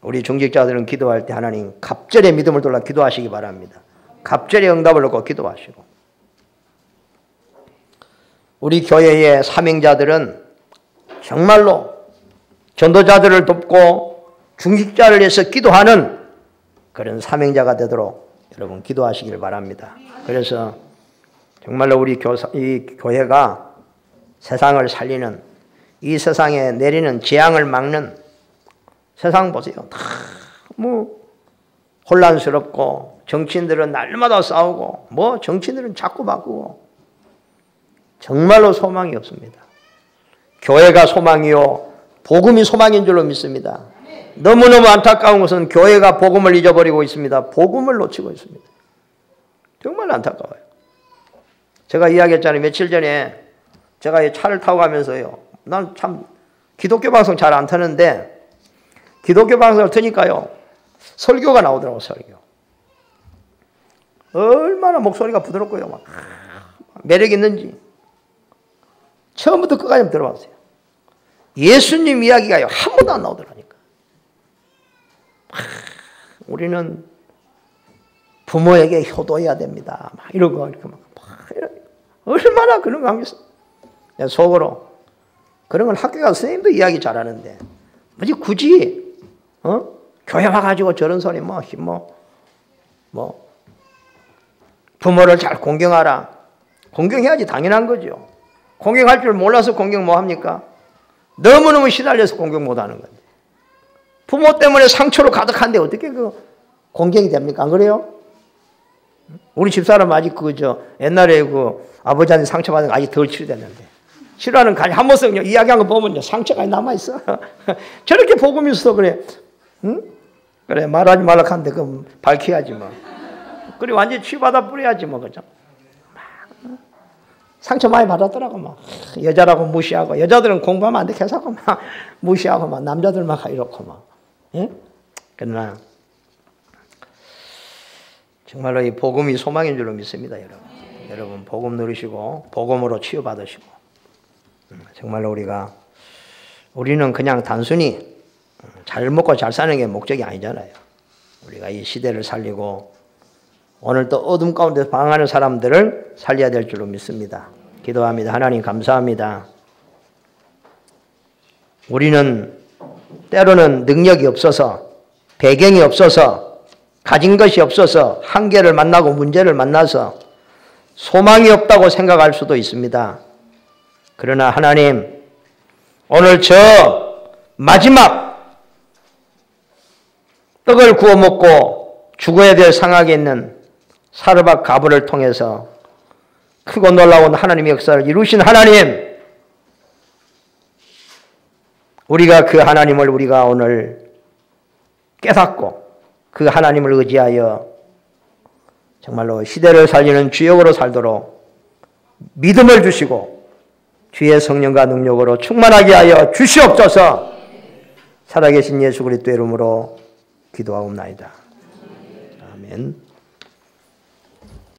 우리 중직자들은 기도할 때 하나님 갑절의 믿음을 돌아 기도하시기 바랍니다. 갑절의 응답을 얻고 기도하시고 우리 교회의 사명자들은 정말로 전도자들을 돕고 중직자를 위해서 기도하는 그런 사명자가 되도록 여러분 기도하시길 바랍니다. 그래서 정말로 우리 이 교회가 세상을 살리는 이 세상에 내리는 재앙을 막는 세상 보세요. 다 뭐 혼란스럽고 정치인들은 날마다 싸우고 뭐 정치인들은 자꾸 바꾸고 정말로 소망이 없습니다. 교회가 소망이요 복음이 소망인 줄로 믿습니다. 너무너무 안타까운 것은 교회가 복음을 잊어버리고 있습니다. 복음을 놓치고 있습니다. 정말 안타까워요. 제가 이야기했잖아요. 며칠 전에 제가 이 차를 타고 가면서요. 난 참 기독교 방송 잘 안 타는데 기독교 방송을 트니까요. 설교가 나오더라고. 설교. 얼마나 목소리가 부드럽고요. 막 매력 있는지. 처음부터 끝까지 들어봤어요. 예수님 이야기가요. 한 번도 안 나오더라니까. 우리는 부모에게 효도해야 됩니다. 막 이러고 이렇게 막 얼마나 그런 거 하겠어. 속으로 그런 걸 학교 가서 선생님도 이야기 잘하는데 뭐지 굳이 교회 와가지고 저런 소리 부모를 잘 공경하라. 공경해야지 당연한 거죠. 공경할 줄 몰라서 공경 뭐 합니까? 너무너무 시달려서 공경 못 하는 건데. 부모 때문에 상처로 가득한데 어떻게 그 공경이 됩니까? 안 그래요? 우리 집사람 아직 옛날에 아버지한테 상처받은 거 아직 덜 치료됐는데. 치료하는 간이 한 번씩 이야기한 거 보면 상처가 남아있어. 저렇게 복음이 있어 그래. 응? 그래 말하지 말라 하는데 그럼 밝혀야지 뭐. 그래 완전히 치유받아 뿌려야지 뭐 그죠? 상처 많이 받았더라고 막. 여자라고 무시하고 여자들은 공부하면 안 돼 계속 막 무시하고 막 남자들 막 이렇고 막. 예? 그러나 정말로 이 복음이 소망인 줄로 믿습니다, 여러분. 여러분 복음 누리시고 복음으로 치유받으시고 정말로 우리는 그냥 단순히 잘 먹고 잘 사는 게 목적이 아니잖아요. 우리가 이 시대를 살리고 오늘 또 어둠 가운데서 방황하는 사람들을 살려야 될 줄로 믿습니다. 기도합니다. 하나님 감사합니다. 우리는 때로는 능력이 없어서, 배경이 없어서, 가진 것이 없어서, 한계를 만나고 문제를 만나서 소망이 없다고 생각할 수도 있습니다. 그러나 하나님, 오늘 저 마지막 떡을 구워 먹고 죽어야 될 상황에 있는 사르밧 가브를 통해서 크고 놀라운 하나님의 역사를 이루신 하나님, 우리가 그 하나님을 우리가 오늘 깨닫고 그 하나님을 의지하여 정말로 시대를 살리는 주역으로 살도록 믿음을 주시고 주의 성령과 능력으로 충만하게 하여 주시옵소서. 살아계신 예수 그리스도의 이름으로 기도하옵나이다. 아멘.